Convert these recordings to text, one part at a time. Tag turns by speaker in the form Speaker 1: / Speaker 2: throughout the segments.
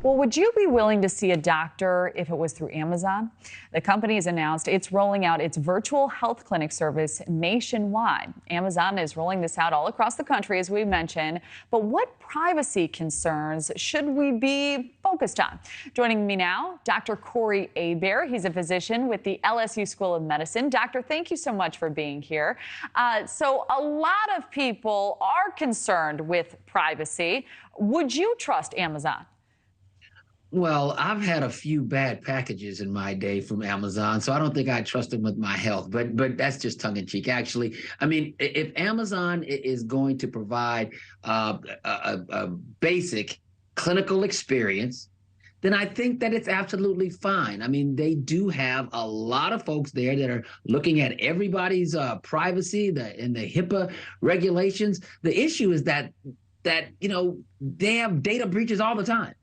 Speaker 1: Well, would you be willing to see a doctor if it was through Amazon? The company has announced it's rolling out its virtual health clinic service nationwide. Amazon is rolling this out all across the country, as we mentioned. But what privacy concerns should we be focused on? Joining me now, Dr. Corey Hebert. He's a physician with the LSU School of Medicine. Doctor, thank you so much for being here. So a lot of people are concerned with privacy. Would you trust Amazon?
Speaker 2: Well, I've had a few bad packages in my day from Amazon, so I don't think I trust them with my health. But that's just tongue in cheek. Actually, I mean, if Amazon is going to provide a basic clinical experience, then I think that it's absolutely fine. I mean, they do have a lot of folks there that are looking at everybody's privacy and the HIPAA regulations. The issue is that they have data breaches all the time.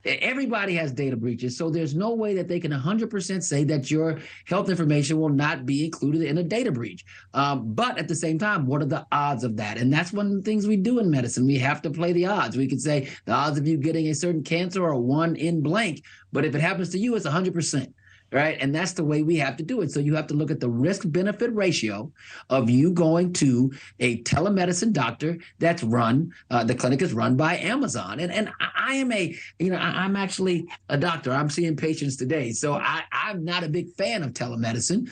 Speaker 2: Everybody has data breaches, so there's no way that they can 100% say that your health information will not be included in a data breach. But at the same time, what are the odds of that? And that's one of the things we do in medicine. We have to play the odds. We could say the odds of you getting a certain cancer are 1 in blank, but if it happens to you, it's 100%. Right. And that's the way we have to do it. So you have to look at the risk-benefit ratio of you going to a telemedicine doctor that's run, the clinic is run by Amazon. And I am I'm actually a doctor. I'm seeing patients today. So I'm not a big fan of telemedicine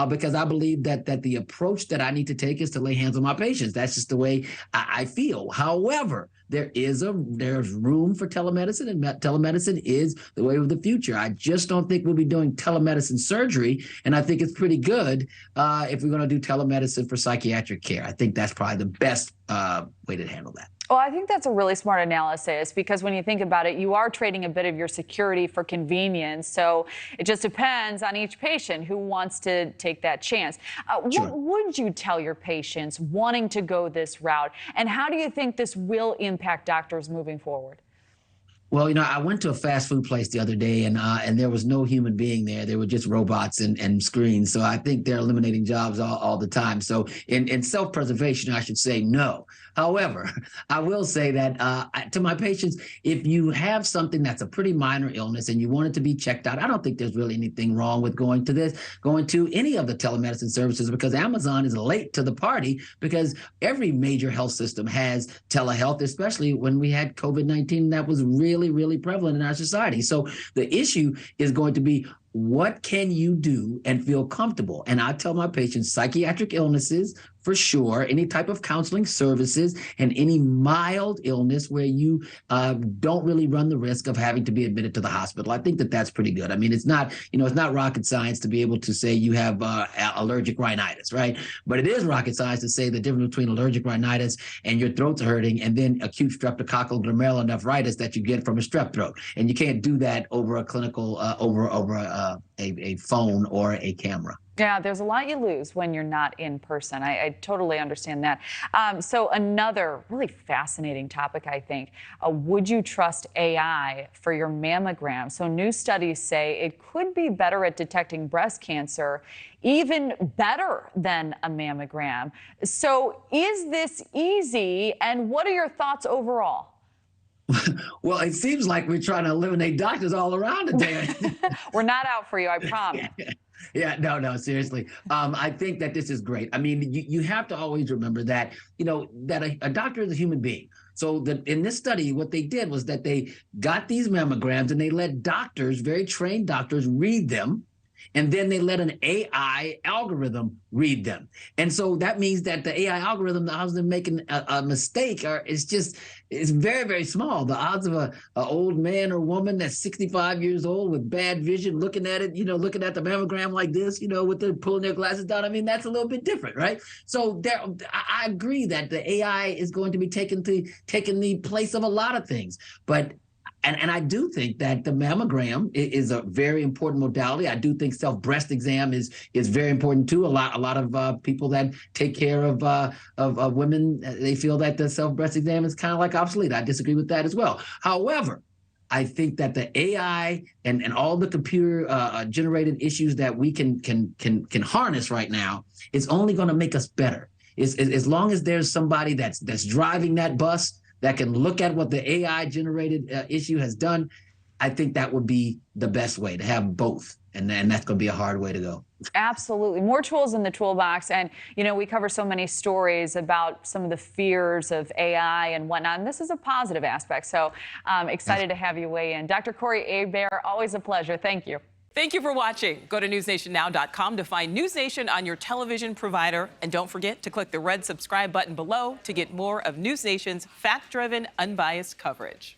Speaker 2: because I believe that the approach that I need to take is to lay hands on my patients. That's just the way I feel. However, there's room for telemedicine, and telemedicine is the way of the future. I just don't think we'll be doing telemedicine surgery, and I think it's pretty good if we're going to do telemedicine for psychiatric care. I think that's probably the best way to handle that.
Speaker 1: Well, I think that's a really smart analysis because when you think about it, you are trading a bit of your security for convenience. So it just depends on each patient who wants to take that chance.
Speaker 2: Sure.
Speaker 1: What would you tell your patients wanting to go this route? And how do you think this will impact doctors moving forward?
Speaker 2: Well, I went to a fast food place the other day, and there was no human being there. There were just robots and screens. So I think they're eliminating jobs all the time. So in self-preservation, I should say no. However, I will say that to my patients, if you have something that's a pretty minor illness and you want it to be checked out, I don't think there's really anything wrong with going to any of the telemedicine services, because Amazon is late to the party because every major health system has telehealth, especially when we had COVID-19 that was really prevalent in our society. So the issue is going to be, what can you do and feel comfortable? And I tell my patients, psychiatric illnesses, for sure, any type of counseling services, and any mild illness where you don't really run the risk of having to be admitted to the hospital. I think that that's pretty good. I mean, it's not rocket science to be able to say you have allergic rhinitis, right? But it is rocket science to say the difference between allergic rhinitis and your throat's hurting, and then acute streptococcal glomerulonephritis that you get from a strep throat. And you can't do that over a clinical, over a phone or a camera.
Speaker 1: Yeah, there's a lot you lose when you're not in person. I totally understand that. So another really fascinating topic, I think, would you trust AI for your mammogram? So new studies say it could be better at detecting breast cancer, even better than a mammogram. So is this easy, and what are your thoughts overall?
Speaker 2: Well, it seems like we're trying to eliminate doctors all around today.
Speaker 1: We're not out for you, I promise.
Speaker 2: Yeah, no, seriously. I think that this is great. I mean, you have to always remember that, that a doctor is a human being. So in this study, what they did was that they got these mammograms and they let doctors, very trained doctors, read them. And then they let an AI algorithm read them. And so that means that the AI algorithm, the odds of them making a mistake it's very, very small. The odds of an old man or woman that's 65 years old with bad vision looking at it, looking at the mammogram like this, with them pulling their glasses down, I mean, that's a little bit different, right? So I agree that the AI is going to be taking the place of a lot of things. But And I do think that the mammogram is a very important modality. I do think self-breast exam is very important too. A lot of people that take care of women, they feel that the self-breast exam is kind of like obsolete. I disagree with that as well. However, I think that the AI and all the computer generated issues that we can harness right now is only going to make us better. As long as there's somebody that's driving that bus that can look at what the AI generated issue has done, I think that would be the best way to have both. And that's going to be a hard way to go.
Speaker 1: Absolutely. More tools in the toolbox. And, we cover so many stories about some of the fears of AI and whatnot. And this is a positive aspect. So I'm excited to have you weigh in. Dr. Corey Hebert, always a pleasure. Thank you.
Speaker 3: Thank you for watching. Go to newsnationnow.com to find News Nation on your television provider. And don't forget to click the red subscribe button below to get more of News Nation's fact-driven, unbiased coverage.